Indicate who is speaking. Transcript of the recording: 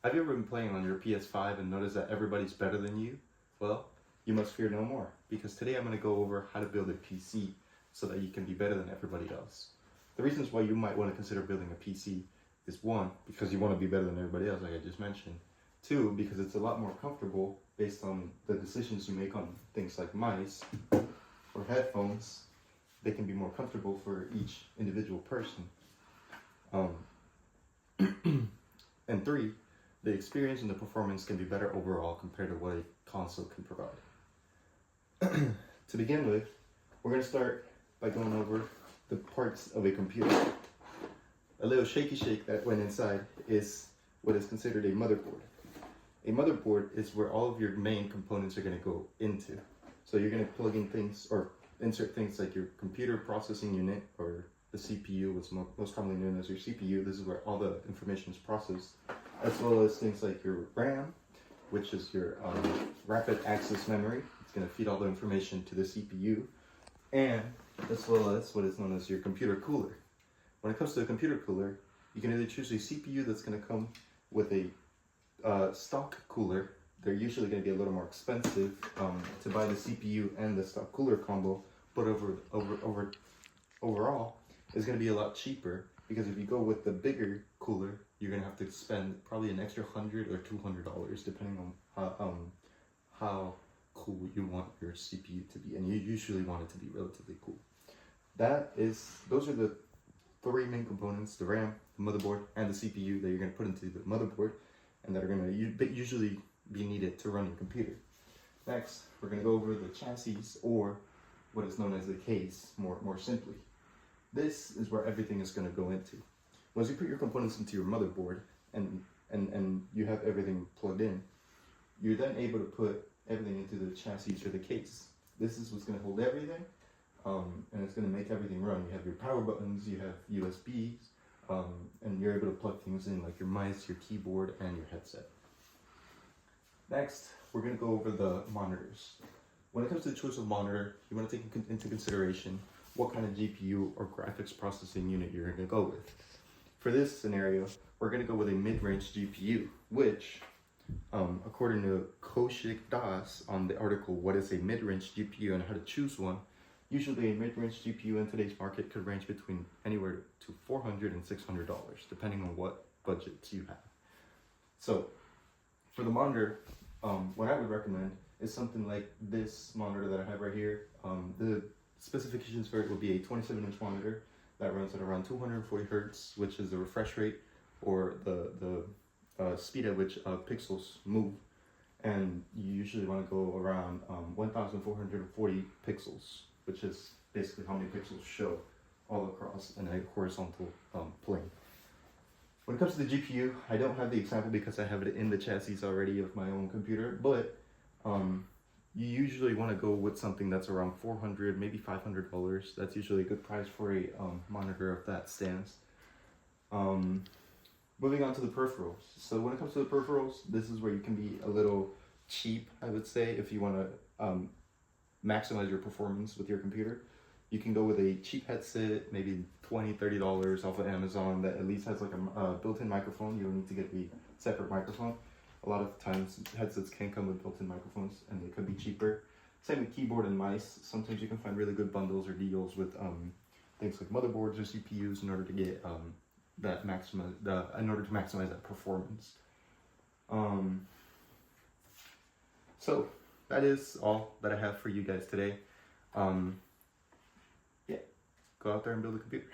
Speaker 1: Have you ever been playing on your PS5 and noticed that everybody's better than you? Well, you must fear no more, because today I'm going to go over how to build a PC so that you can be better than everybody else. The reasons why you might want to consider building a PC is 1, because you want to be better than everybody else, like I just mentioned. 2, because it's a lot more comfortable based on the decisions you make on things like mice or headphones. They can be more comfortable for each individual person. And 3, the experience and the performance can be better overall compared to what a console can provide. To begin with, we're going to start by going over the parts of a computer. A little shaky shake that went inside is what is considered a motherboard. A motherboard is where all of your main components are going to go into. So you're going to plug in things or insert things like your computer processing unit, or the CPU, what's most commonly known as your CPU. This is where all the information is processed, as well as things like your RAM, which is your rapid access memory. It's going to feed all the information to the CPU, and as well as what is known as your computer cooler. When it comes to the computer cooler, you can either choose a CPU that's going to come with a stock cooler. They're usually going to be a little more expensive to buy the CPU and the stock cooler combo, but overall, it's going to be a lot cheaper, because if you go with the bigger cooler, you're going to have to spend probably an extra $100 or $200 depending on how cool you want your CPU to be, and you usually want it to be relatively cool. Those are the 3 main components: the RAM, the motherboard, and the CPU that you're going to put into the motherboard, and that are going to usually be needed to run your computer. Next, we're going to go over the chassis, or what is known as the case, more simply. This is where everything is going to go into. Once you put your components into your motherboard and you have everything plugged in, you're then able to put everything into the chassis or the case. This is what's going to hold everything, and it's going to make everything run. You have your power buttons, you have USBs, and you're able to plug things in like your mice, your keyboard, and your headset. Next, we're going to go over the monitors. When it comes to the choice of monitor, you want to take into consideration what kind of GPU or graphics processing unit you're going to go with. For this scenario, we're going to go with a mid-range GPU, which, according to Koshik Das on the article, What is a Mid-Range GPU and How to Choose One, usually a mid-range GPU in today's market could range between anywhere to $400 and $600, depending on what budgets you have. So, for the monitor, what I would recommend is something like this monitor that I have right here. The specifications for it will be a 27-inch monitor that runs at around 240 hertz, which is the refresh rate, or the speed at which pixels move. And you usually want to go around 1,440 pixels, which is basically how many pixels show all across in a horizontal plane. When it comes to the GPU, I don't have the example because I have it in the chassis already of my own computer, but you usually want to go with something that's around $400, maybe $500. That's usually a good price for a monitor of that stance. Moving on to the peripherals. So when it comes to the peripherals, this is where you can be a little cheap, I would say, if you want to maximize your performance with your computer. You can go with a cheap headset, maybe $20, $30 off of Amazon, that at least has like a built-in microphone. You don't need to get the separate microphone. A lot of times headsets can come with built-in microphones, and they could be cheaper. Same with keyboard and mice. Sometimes you can find really good bundles or deals with things like motherboards or CPUs in order to get in order to maximize that performance. So that is all that I have for you guys today. Yeah, go out there and build a computer.